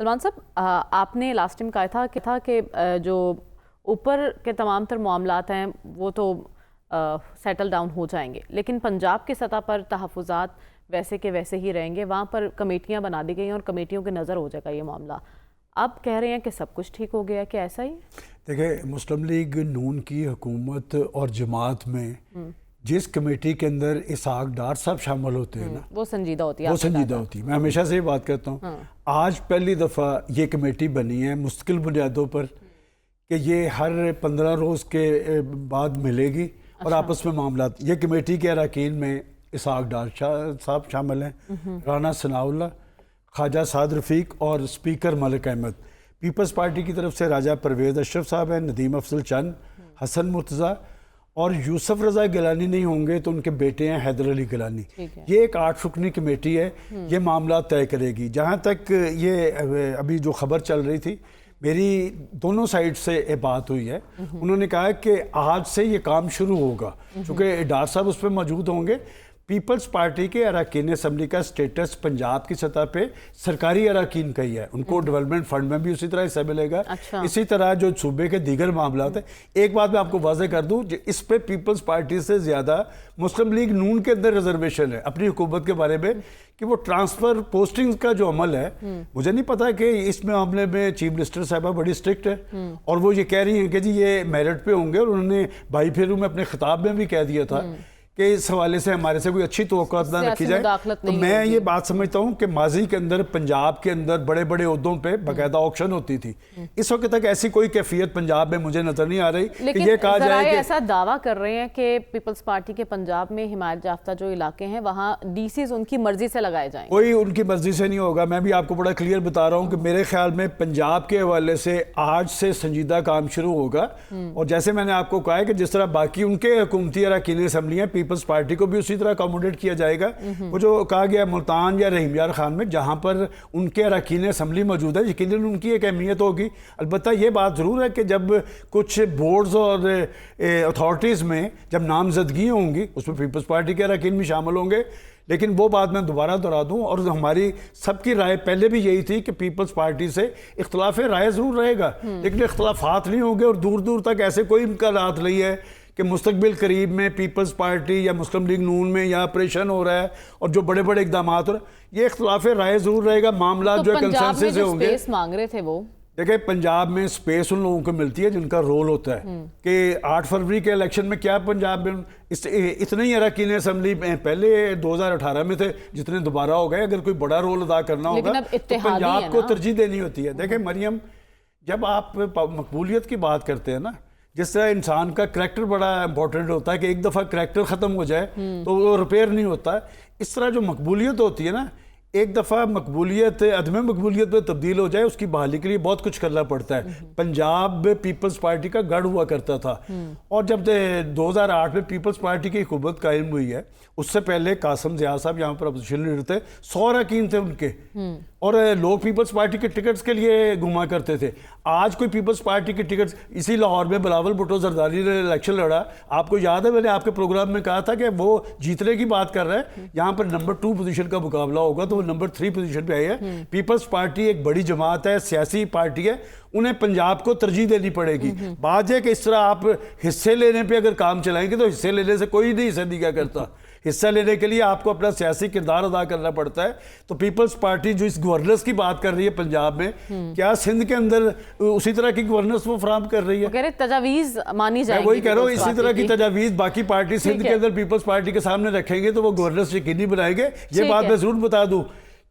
سلمان صاحب، آپ نے لاسٹ ٹائم کہا تھا کہ جو اوپر کے تمام تر معاملات ہیں وہ تو سیٹل ڈاؤن ہو جائیں گے، لیکن پنجاب کی سطح پر تحفظات ویسے کے ویسے ہی رہیں گے. وہاں پر کمیٹیاں بنا دی گئی ہیں اور کمیٹیوں کی نظر ہو جائے گا یہ معاملہ. اب کہہ رہے ہیں کہ سب کچھ ٹھیک ہو گیا، کیا ایسا ہی؟ دیکھیں، مسلم لیگ نون کی حکومت اور جماعت میں جس کمیٹی کے اندر اسحاق ڈار صاحب شامل ہوتے ہیں نا، وہ سنجیدہ ہوتی ہے. وہ سنجیدہ ہوتی ہے. میں ہمیشہ سے یہ بات کرتا ہوں. آج پہلی دفعہ یہ کمیٹی بنی ہے مستقل بنیادوں پر کہ یہ ہر 15 روز کے بعد ملے گی اور آپس میں معاملات. یہ کمیٹی کے اراکین میں اسحاق ڈار صاحب شامل ہیں، رانا ثناء اللہ، خواجہ سعد رفیق اور speaker Malik Ahmad. Peoples party کی طرف سے راجہ پرویز اشرف صاحب ہیں، ندیم افضل چند، حسن مرتضیٰ اور یوسف رضا گیلانی نہیں ہوں گے تو ان کے بیٹے ہیں حیدر علی گیلانی. یہ ایک 8 رکنی کمیٹی ہے، یہ معاملات طے کرے گی. جہاں تک یہ ابھی جو خبر چل رہی تھی، میری دونوں سائڈ سے بات ہوئی ہے. انہوں نے کہا کہ آج سے یہ کام شروع ہوگا، چونکہ ڈار صاحب اس پہ موجود ہوں گے. پیپلز پارٹی کے اراکین اسمبلی کا سٹیٹس پنجاب کی سطح پہ سرکاری اراکین کا ہی ہے. ان کو ڈیولپمنٹ فنڈ میں بھی اسی طرح حصہ ملے گا. اسی طرح جو صوبے کے دیگر معاملات ہیں. ایک بات میں آپ کو واضح کر دوں، اس پہ پیپلز پارٹی سے زیادہ مسلم لیگ نون کے اندر ریزرویشن ہے اپنی حکومت کے بارے میں کہ وہ ٹرانسفر پوسٹنگ کا جو عمل ہے، مجھے نہیں پتا کہ اس میں معاملے میں چیف منسٹر صاحبہ بڑی اسٹرکٹ ہے اور وہ یہ کہہ رہی ہیں کہ جی یہ میرٹ پہ ہوں گے. اور انہوں نے بھائی پھیرو میں اپنے خطاب میں بھی کہہ دیا تھا کہ اس حوالے سے ہمارے سے کوئی اچھی توقعات نہ رکھی جائے. تو میں یہ بات سمجھتا ہوں کہ ماضی کے اندر پنجاب کے اندر بڑے بڑے عہدوں پہ باقاعدہ آکشن ہوتی تھی. اس وقت تک ایسی کوئی کیفیت پنجاب میں مجھے نظر نہیں آ رہی کہ یہ کہا جائے کہ ایسا دعویٰ کر رہے ہیں کہ پیپلز پارٹی کے پنجاب میں حمایت یافتہ جو علاقے ہیں وہاں ڈی سیز ان کی مرضی سے لگائے جائیں. کوئی ان کی مرضی سے نہیں ہوگا. میں بھی آپ کو بڑا کلیئر بتا رہا ہوں کہ میرے خیال میں پنجاب کے حوالے سے آج سے سنجیدہ کام شروع ہوگا. اور جیسے میں نے آپ کو کہا ہے کہ جس طرح باقی ان کے حکومتی اراکین اسمبلی ہیں، پیپلز پارٹی کو بھی اسی طرح اکاموڈیٹ کیا جائے گا. وہ جو کہا گیا ملتان یا رحیم یار خان میں جہاں پر ان کے اراکین اسمبلی موجود ہے، یقیناً ان کی ایک اہمیت ہوگی. البتہ یہ بات ضرور ہے کہ جب کچھ بورڈز اور اتھارٹیز میں جب نامزدگی ہوں گی اس میں پیپلز پارٹی کے اراکین بھی شامل ہوں گے. لیکن وہ بات میں دوبارہ دہرا دوں، اور ہماری سب کی رائے پہلے بھی یہی تھی کہ پیپلز پارٹی سے اختلاف رائے ضرور رہے گا، لیکن اختلافات نہیں ہوں گے. اور دور دور تک ایسے کوئی امکانات نہیں ہے کہ مستقبل قریب میں پیپلز پارٹی یا مسلم لیگ نون میں یا آپریشن ہو رہا ہے اور جو بڑے بڑے اقدامات ہو رہے ہیں، یہ اختلاف رائے ضرور رہے گا. معاملات جو کنسنسس سے ہوں گے. سپیس مانگ رہے تھے وہ، دیکھیں پنجاب میں سپیس ان لوگوں کو ملتی ہے جن کا رول ہوتا ہے کہ 8 فروری کے الیکشن میں کیا پنجاب میں اتنے ہی اراکین اسمبلی پہلے 2018 میں تھے جتنے دوبارہ ہو گئے. اگر کوئی بڑا رول ادا کرنا ہوگا تو پنجاب کو ترجیح دینی ہوتی ہے. دیکھیں مریم، جب آپ مقبولیت کی بات کرتے ہیں نا، جس طرح انسان کا کریکٹر بڑا امپورٹنٹ ہوتا ہے کہ ایک دفعہ کریکٹر ختم ہو جائے تو وہ ریپیئر نہیں ہوتا، اس طرح جو مقبولیت ہوتی ہے نا، ایک دفعہ مقبولیت عدم مقبولیت میں تبدیل ہو جائے، اس کی بحالی کے لیے بہت کچھ کرنا پڑتا ہے. پنجاب پیپلز پارٹی کا گڑھ ہوا کرتا تھا، اور جب 2008 میں پیپلز پارٹی کی حکومت قائم ہوئی ہے، اس سے پہلے قاسم ضیاء صاحب یہاں پر اپوزیشن لیڈر تھے، 100 اراکین تھے ان کے، اور لوگ پیپلز پارٹی کے ٹکٹس کے لیے گھوما کرتے تھے. آج کوئی پیپلز پارٹی کے ٹکٹس، اسی لاہور میں بلاول بھٹو زرداری نے الیکشن لڑا، آپ کو یاد ہے میں نے آپ کے پروگرام میں کہا تھا کہ وہ جیتنے کی بات کر رہا ہے، یہاں پر نمبر 2 پوزیشن کا مقابلہ ہوگا تو وہ نمبر 3 پوزیشن پہ آئی ہے. پیپلز پارٹی ایک بڑی جماعت ہے، سیاسی پارٹی ہے، انہیں پنجاب کو ترجیح دینی پڑے گی. بات ہے کہ اس طرح آپ حصے لینے پہ اگر کام چلائیں گے تو حصے لینے سے کوئی نہیں حصہ دیا کرتا. حصہ لینے کے لیے آپ کو اپنا سیاسی کردار ادا کرنا پڑتا ہے. تو پیپلز پارٹی جو اس گورننس کی بات کر رہی ہے پنجاب میں، کیا سندھ کے اندر اسی طرح کی گورننس وہ فراہم کر رہی ہے؟ وہ کہہ رہے تجاویز مانی جائے گی. وہی کہہ رہا ہوں، اسی طرح کی تجاویز باقی پارٹی سندھ کے اندر پیپلز پارٹی کے سامنے رکھیں گے تو وہ گورننس یقینی بنائیں گے. یہ بات میں ضرور بتا دوں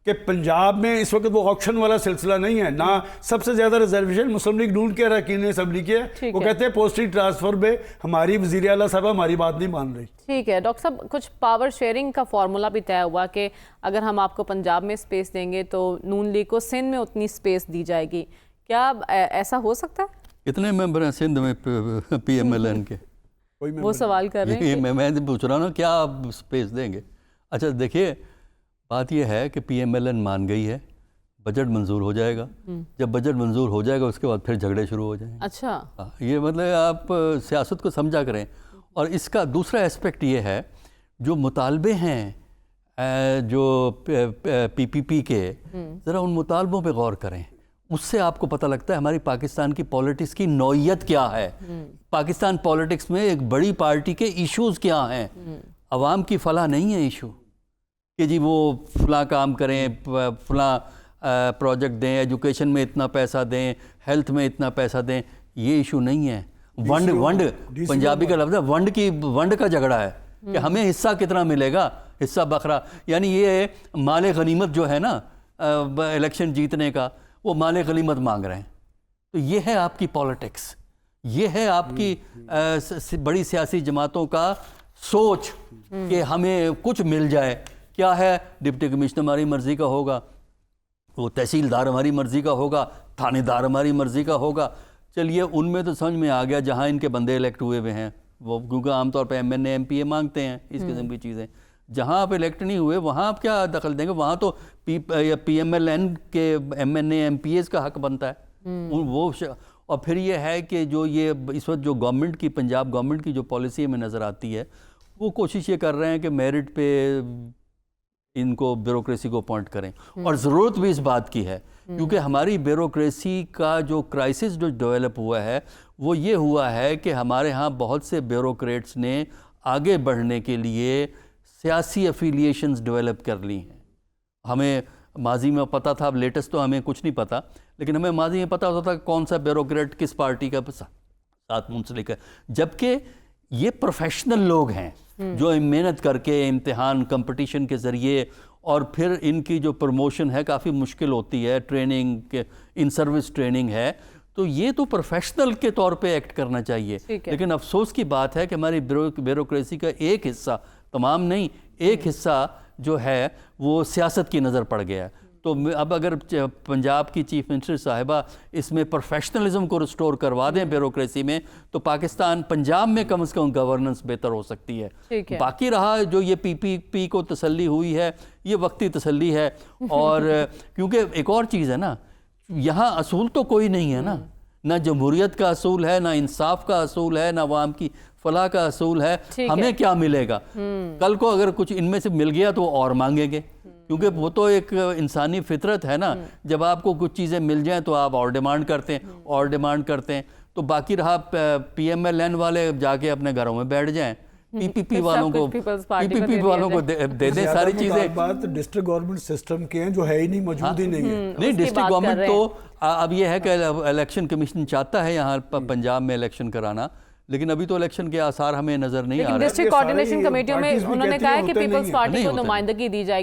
کہ پنجاب میں اس وقت وہ آکشن والا سلسلہ نہیں ہے. نہ سب سے زیادہ ریزرویشن مسلم لیگ نون کے اراکین اسمبلی کے ہے. وہ کہتے ہیں پوسٹنگ ٹرانسفر میں ہماری وزیر اعلیٰ صاحبہ ہماری بات نہیں مان رہی. ٹھیک ہے ڈاکٹر صاحب، کچھ پاور شیئرنگ کا فارمولا بھی طے ہوا کہ اگر ہم آپ کو پنجاب میں سپیس دیں گے تو نون لیگ کو سندھ میں اتنی سپیس دی جائے گی. کیا ایسا ہو سکتا ہے؟ کتنے ممبر ہیں سندھ میں پی ایم ایل این کے؟ وہ سوال کر رہے ہیں. میں پوچھ رہا ہوں کیا آپ سپیس دیں گے؟ اچھا دیکھیے، بات یہ ہے کہ پی ایم ایل این مان گئی ہے، بجٹ منظور ہو جائے گا. جب بجٹ منظور ہو جائے گا اس کے بعد پھر جھگڑے شروع ہو جائیں گے. اچھا، یہ مطلب آپ سیاست کو سمجھا کریں. اور اس کا دوسرا اسپیکٹ یہ ہے، جو مطالبے ہیں جو پی پی پی کے، ذرا ان مطالبوں پہ غور کریں. اس سے آپ کو پتہ لگتا ہے ہماری پاکستان کی پولیٹکس کی نوعیت کیا ہے، پاکستان پولیٹکس میں ایک بڑی پارٹی کے ایشوز کیا ہیں۔ عوام کی فلاح نہیں ہے ایشو کہ جی وہ فلاں کام کریں، فلاں پروجیکٹ دیں، ایجوکیشن میں اتنا پیسہ دیں، ہیلتھ میں اتنا پیسہ دیں، یہ ایشو نہیں ہے۔ ونڈ پنجابی کا لفظ ہے، ونڈ کا جھگڑا ہے کہ ہمیں حصہ کتنا ملے گا، حصہ بکرا، یعنی یہ مال غنیمت جو ہے نا الیکشن جیتنے کا، وہ مال غنیمت مانگ رہے ہیں۔ تو یہ ہے آپ کی پولیٹکس، یہ ہے آپ کی بڑی سیاسی جماعتوں کا سوچ کہ ہمیں کچھ مل جائے۔ کیا ہے، ڈپٹی کمشنر ہماری مرضی کا ہوگا، وہ تحصیلدار ہماری مرضی کا ہوگا، تھانے دار ہماری مرضی کا ہوگا۔ چلیے ان میں تو سمجھ میں آ گیا جہاں ان کے بندے الیکٹ ہوئے ہوئے ہیں، وہ کیونکہ عام طور پہ M N A M P A مانگتے ہیں اس قسم کی چیزیں۔ جہاں آپ الیکٹ نہیں ہوئے وہاں آپ کیا دخل دیں گے؟ وہاں تو پی ایم ایل این کے M N A M P As کا حق بنتا ہے وہ۔ اور پھر یہ ہے کہ جو یہ اس وقت جو گورنمنٹ کی، پنجاب گورنمنٹ کی جو پالیسی میں نظر آتی ہے، وہ کوشش یہ کر رہے ہیں کہ میرٹ پہ ان کو بیوروکریسی کو اپوائنٹ کریں، اور ضرورت بھی اس بات کی ہے کیونکہ ہماری بیوروکریسی کا جو کرائسس جو ڈیولپ ہوا ہے وہ یہ ہوا ہے کہ ہمارے ہاں بہت سے بیوروکریٹس نے آگے بڑھنے کے لیے سیاسی افیلیشنز ڈیولپ کر لی ہیں۔ ہمیں ماضی میں پتہ تھا، اب لیٹسٹ تو ہمیں کچھ نہیں پتہ، لیکن ہمیں ماضی میں پتہ ہوتا تھا کہ کون سا بیوروکریٹ کس پارٹی کا ساتھ منسلک ہے، جبکہ یہ پروفیشنل لوگ ہیں جو محنت کر کے امتحان کمپٹیشن کے ذریعے، اور پھر ان کی جو پروموشن ہے کافی مشکل ہوتی ہے، ٹریننگ ان سروس ٹریننگ ہے، تو یہ تو پروفیشنل کے طور پہ ایکٹ کرنا چاہیے۔ لیکن افسوس کی بات ہے کہ ہماری بیوروکریسی کا ایک حصہ، تمام نہیں، ایک حصہ جو ہے وہ سیاست کی نظر پڑ گیا ہے۔ تو اب اگر پنجاب کی چیف منسٹر صاحبہ اس میں پروفیشنلزم کو ریسٹور کروا دیں بیوروکریسی میں، تو پاکستان، پنجاب میں کم از کم گورننس بہتر ہو سکتی ہے۔ باقی رہا جو یہ پی پی پی کو تسلی ہوئی ہے، یہ وقتی تسلی ہے، اور کیونکہ ایک اور چیز ہے نا، یہاں اصول تو کوئی نہیں ہے نا، نہ جمہوریت کا اصول ہے، نہ انصاف کا اصول ہے، نہ عوام کی فلاح کا اصول ہے۔ ہمیں کیا ملے گا؟ کل کو اگر کچھ ان میں سے مل گیا تو اور مانگیں گے، کیونکہ وہ تو ایک انسانی فطرت ہے نا، جب آپ کو کچھ چیزیں مل جائیں تو آپ اور ڈیمانڈ کرتے ہیں، اور ڈیمانڈ کرتے ہیں۔ تو باقی رہا پی ایم ایل این والے جا کے اپنے گھروں میں بیٹھ جائیں، پی پی پی والوں کو دے دیں ساری چیزیں۔ بات ڈسٹرکٹ گورنمنٹ سسٹم کے ہیں جو ہے ہی نہیں، موجود ہی نہیں ہے۔ نہیں، ڈسٹرکٹ گورنمنٹ تو اب یہ ہے کہ الیکشن کمیشن چاہتا ہے یہاں پنجاب میں الیکشن کرانا، لیکن ابھی تو الیکشن کے آثار ہمیں نظر نہیں آ رہے۔ ڈسٹرکٹ کوارڈینیشن کمیٹیوں میں انہوں نے کہا ہے کہ پیپلز پارٹی کو نمائندگی دی جائے